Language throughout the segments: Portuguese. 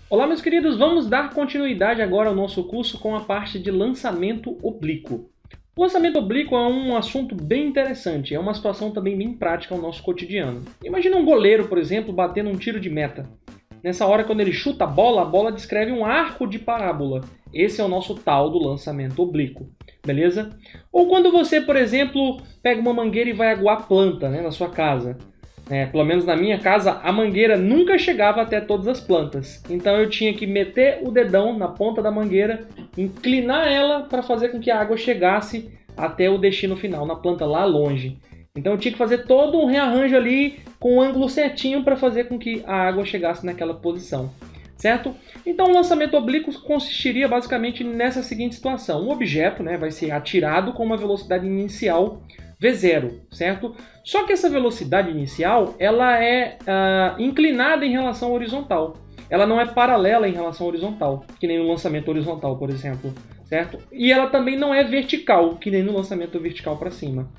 Olá, meus queridos, vamos dar continuidade agora ao nosso curso com a parte de lançamento oblíquo. O lançamento oblíquo é um assunto bem interessante, é uma situação também bem prática ao nosso cotidiano. Imagina um goleiro, por exemplo, batendo um tiro de meta. Nessa hora, quando ele chuta a bola descreve um arco de parábola. Esse é o nosso tal do lançamento oblíquo, beleza? Ou quando você, por exemplo, pega uma mangueira e vai aguar planta, na sua casa. Pelo menos na minha casa, a mangueira nunca chegava até todas as plantas. Então eu tinha que meter o dedão na ponta da mangueira, inclinar ela para fazer com que a água chegasse até o destino final, na planta lá longe. Então eu tinha que fazer todo um rearranjo ali com um ângulo certinho para fazer com que a água chegasse naquela posição, certo? Então o lançamento oblíquo consistiria basicamente nessa seguinte situação. Um objeto vai ser atirado com uma velocidade inicial V0, certo? Só que essa velocidade inicial ela é inclinada em relação à horizontal. Ela não é paralela em relação à horizontal, que nem no lançamento horizontal, por exemplo, certo? E ela também não é vertical, que nem no lançamento vertical para cima.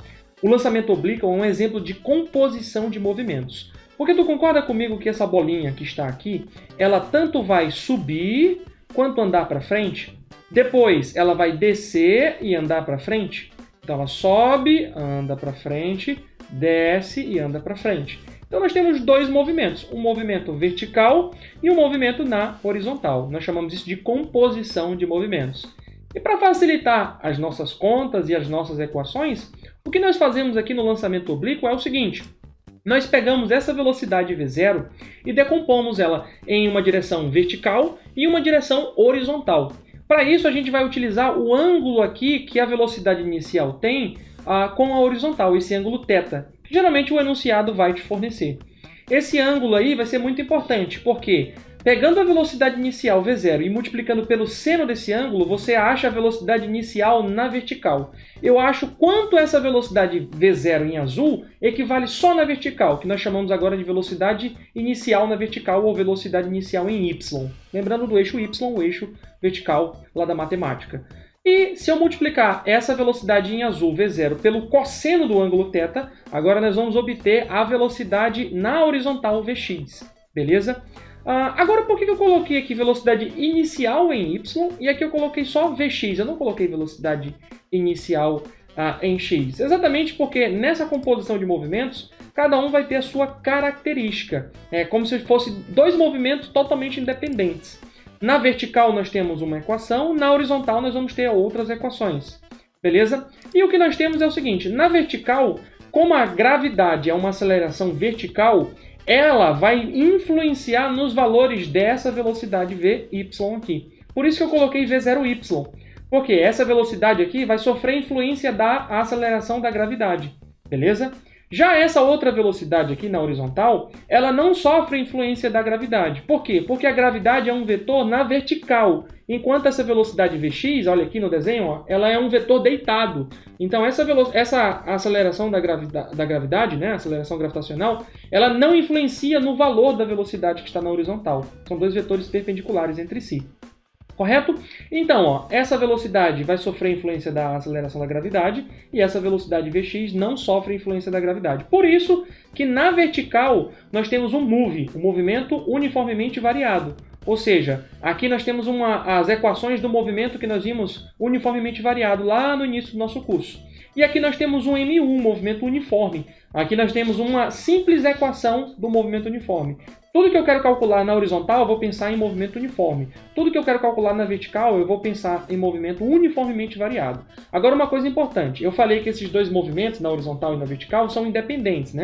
O lançamento oblíquo é um exemplo de composição de movimentos. Porque tu concorda comigo que essa bolinha que está aqui, ela tanto vai subir quanto andar para frente? Depois ela vai descer e andar para frente? Então ela sobe, anda para frente, desce e anda para frente. Então nós temos dois movimentos, um movimento vertical e um movimento na horizontal. Nós chamamos isso de composição de movimentos. E para facilitar as nossas contas e as nossas equações, o que nós fazemos aqui no lançamento oblíquo é o seguinte. Nós pegamos essa velocidade V0 e decompomos ela em uma direção vertical e uma direção horizontal. Para isso, a gente vai utilizar o ângulo aqui que a velocidade inicial tem com a horizontal, esse ângulo θ, que geralmente o enunciado vai te fornecer. Esse ângulo aí vai ser muito importante, porque pegando a velocidade inicial V0 e multiplicando pelo seno desse ângulo, você acha a velocidade inicial na vertical. Eu acho quanto essa velocidade V0 em azul equivale só na vertical, que nós chamamos agora de velocidade inicial na vertical ou velocidade inicial em Y. Lembrando do eixo Y, o eixo vertical lá da matemática. E se eu multiplicar essa velocidade em azul, V0, pelo cosseno do ângulo θ, agora nós vamos obter a velocidade na horizontal Vx, beleza? Agora, por que eu coloquei aqui velocidade inicial em Y e aqui eu coloquei só Vx? Eu não coloquei velocidade inicial em X. Exatamente porque nessa composição de movimentos, cada um vai ter a sua característica. É como se fossem dois movimentos totalmente independentes. Na vertical nós temos uma equação, na horizontal nós vamos ter outras equações. Beleza? E o que nós temos é o seguinte, na vertical, como a gravidade é uma aceleração vertical, ela vai influenciar nos valores dessa velocidade Vy aqui. Por isso que eu coloquei V0y, porque essa velocidade aqui vai sofrer influência da aceleração da gravidade, beleza? Já essa outra velocidade aqui na horizontal, ela não sofre influência da gravidade. Por quê? Porque a gravidade é um vetor na vertical, enquanto essa velocidade Vx, olha aqui no desenho, ela é um vetor deitado. Então essa aceleração da gravidade, a aceleração gravitacional, ela não influencia no valor da velocidade que está na horizontal. São dois vetores perpendiculares entre si. Correto? Então, essa velocidade vai sofrer influência da aceleração da gravidade e essa velocidade Vx não sofre influência da gravidade. Por isso que na vertical nós temos um movimento uniformemente variado. Ou seja, aqui nós temos as equações do movimento que nós vimos uniformemente variado lá no início do nosso curso. E aqui nós temos um M1, um movimento uniforme. Aqui nós temos uma simples equação do movimento uniforme. Tudo que eu quero calcular na horizontal, eu vou pensar em movimento uniforme. Tudo que eu quero calcular na vertical, eu vou pensar em movimento uniformemente variado. Agora, uma coisa importante. Eu falei que esses dois movimentos, na horizontal e na vertical, são independentes,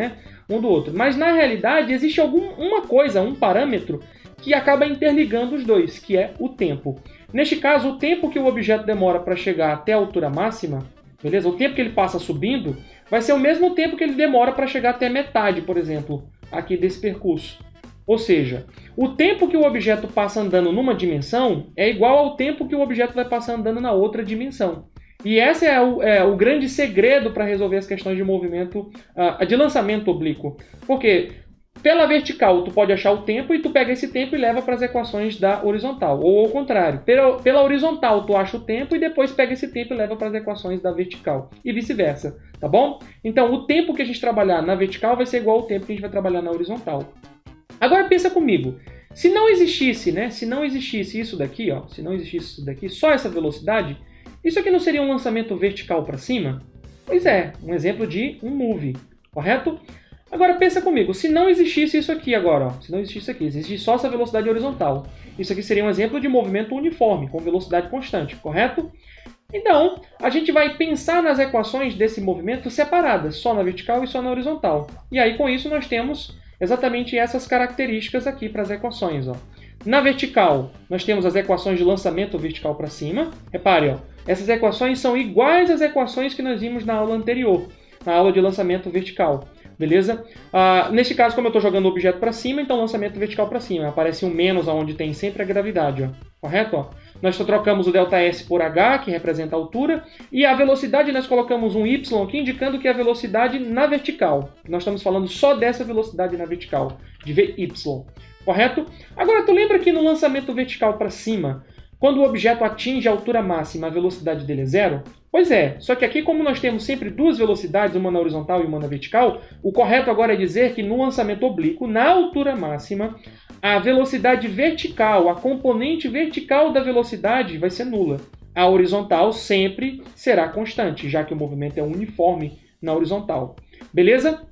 um do outro. Mas, na realidade, existe uma coisa, um parâmetro, que acaba interligando os dois, que é o tempo. Neste caso, o tempo que o objeto demora para chegar até a altura máxima, beleza? O tempo que ele passa subindo, vai ser o mesmo tempo que ele demora para chegar até metade, por exemplo, aqui desse percurso. Ou seja, o tempo que o objeto passa andando numa dimensão é igual ao tempo que o objeto vai passar andando na outra dimensão. E esse é o grande segredo para resolver as questões de movimento, de lançamento oblíquo. Porque pela vertical tu pode achar o tempo e tu pega esse tempo e leva para as equações da horizontal. Ou ao contrário, pela horizontal tu acha o tempo e depois pega esse tempo e leva para as equações da vertical. E vice-versa, tá bom? Então o tempo que a gente trabalhar na vertical vai ser igual ao tempo que a gente vai trabalhar na horizontal. Agora pensa comigo, Se não existisse, né? Se não existisse isso daqui, ó, se não existisse isso daqui, só essa velocidade, isso aqui não seria um lançamento vertical para cima? Pois é, um exemplo de um move, correto? Agora pensa comigo, se não existisse isso aqui agora, ó, se não existisse isso aqui, existe só essa velocidade horizontal, isso aqui seria um exemplo de movimento uniforme, com velocidade constante, correto? Então, a gente vai pensar nas equações desse movimento separadas, só na vertical e só na horizontal. E aí, com isso, nós temos exatamente essas características aqui para as equações. Ó. Na vertical, nós temos as equações de lançamento vertical para cima. Repare, ó, essas equações são iguais às equações que nós vimos na aula anterior, na aula de lançamento vertical. Beleza? Nesse caso, como eu estou jogando o objeto para cima, então lançamento vertical para cima. Aparece um menos onde tem sempre a gravidade. Ó. Correto? Ó. Nós só trocamos o ΔS por H, que representa a altura, e a velocidade nós colocamos um Y aqui, indicando que é a velocidade na vertical. Nós estamos falando só dessa velocidade na vertical, de VY. Correto? Agora, tu lembra que no lançamento vertical para cima, quando o objeto atinge a altura máxima, a velocidade dele é zero? Pois é, só que aqui como nós temos sempre duas velocidades, uma na horizontal e uma na vertical, o correto agora é dizer que no lançamento oblíquo, na altura máxima, a velocidade vertical, a componente vertical da velocidade vai ser nula. A horizontal sempre será constante, já que o movimento é uniforme na horizontal. Beleza?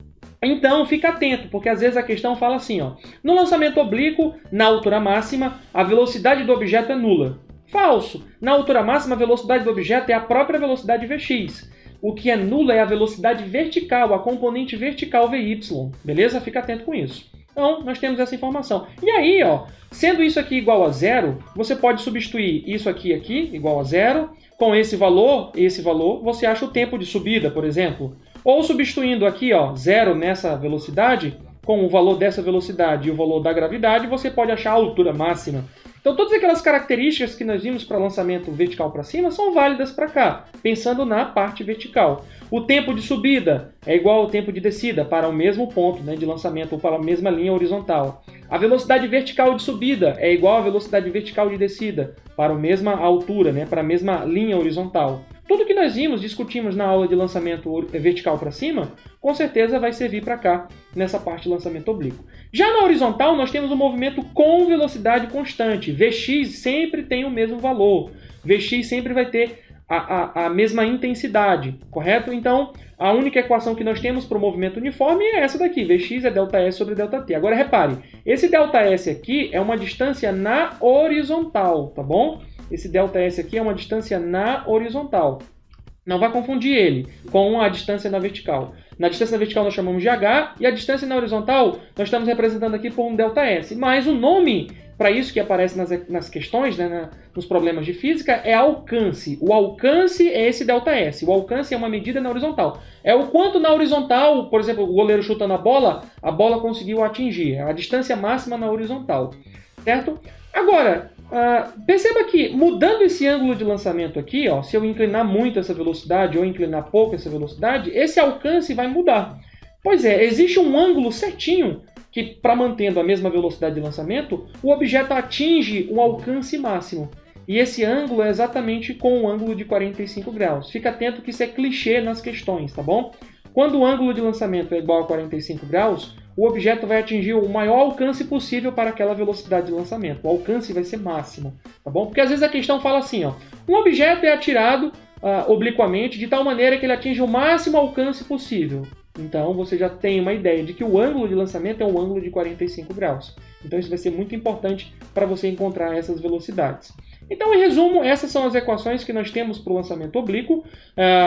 Então, fica atento, porque às vezes a questão fala assim, ó, no lançamento oblíquo, na altura máxima, a velocidade do objeto é nula. Falso! Na altura máxima, a velocidade do objeto é a própria velocidade Vx. O que é nula é a velocidade vertical, a componente vertical Vy. Beleza? Fica atento com isso. Então, nós temos essa informação. E aí, ó, sendo isso aqui igual a zero, você pode substituir isso aqui igual a zero, com esse valor, você acha o tempo de subida, por exemplo. Ou substituindo aqui, ó, zero nessa velocidade, com o valor dessa velocidade e o valor da gravidade, você pode achar a altura máxima. Então, todas aquelas características que nós vimos para lançamento vertical para cima são válidas para cá, pensando na parte vertical. O tempo de subida é igual ao tempo de descida para o mesmo ponto, né, de lançamento ou para a mesma linha horizontal. A velocidade vertical de subida é igual à velocidade vertical de descida para a mesma altura, né, para a mesma linha horizontal. Tudo que nós discutimos na aula de lançamento vertical para cima, com certeza vai servir para cá, nessa parte de lançamento oblíquo. Já na horizontal, nós temos um movimento com velocidade constante. Vx sempre tem o mesmo valor. Vx sempre vai ter a mesma intensidade, correto? Então, a única equação que nós temos para o movimento uniforme é essa daqui. Vx é ΔS sobre ΔT. Agora, repare, esse ΔS aqui é uma distância na horizontal, tá bom? Esse ΔS aqui é uma distância na horizontal. Não vai confundir ele com a distância na vertical. Na distância na vertical nós chamamos de H e a distância na horizontal nós estamos representando aqui por um ΔS. Mas o nome para isso que aparece nas questões, né, nos problemas de física, é alcance. O alcance é esse ΔS. O alcance é uma medida na horizontal. É o quanto na horizontal, por exemplo, o goleiro chutando a bola conseguiu atingir. É a distância máxima na horizontal. Certo? Agora, perceba que mudando esse ângulo de lançamento aqui, ó, se eu inclinar muito essa velocidade ou inclinar pouco essa velocidade, esse alcance vai mudar. Pois é, existe um ângulo certinho que, para mantendo a mesma velocidade de lançamento, o objeto atinge um alcance máximo. E esse ângulo é exatamente com o ângulo de 45 graus. Fica atento que isso é clichê nas questões, tá bom? Quando o ângulo de lançamento é igual a 45 graus, o objeto vai atingir o maior alcance possível para aquela velocidade de lançamento. O alcance vai ser máximo, tá bom? Porque às vezes a questão fala assim, ó, um objeto é atirado obliquamente de tal maneira que ele atinge o máximo alcance possível. Então você já tem uma ideia de que o ângulo de lançamento é um ângulo de 45 graus. Então isso vai ser muito importante para você encontrar essas velocidades. Então, em resumo, essas são as equações que nós temos para o lançamento oblíquo,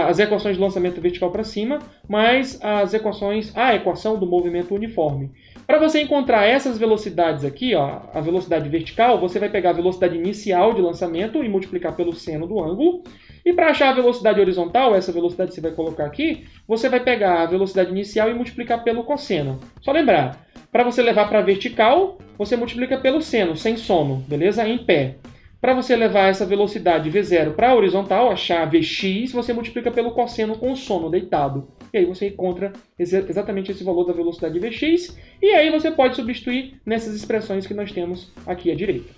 as equações de lançamento vertical para cima, mais a equação do movimento uniforme. Para você encontrar essas velocidades aqui, ó, a velocidade vertical, você vai pegar a velocidade inicial de lançamento e multiplicar pelo seno do ângulo. E para achar a velocidade horizontal, essa velocidade que você vai colocar aqui, você vai pegar a velocidade inicial e multiplicar pelo cosseno. Só lembrar, para você levar para a vertical, você multiplica pelo seno, sem sono, beleza? Em pé. Para você levar essa velocidade V0 para a horizontal, achar Vx, você multiplica pelo cosseno com o sono deitado. E aí você encontra exatamente esse valor da velocidade Vx. E aí você pode substituir nessas expressões que nós temos aqui à direita.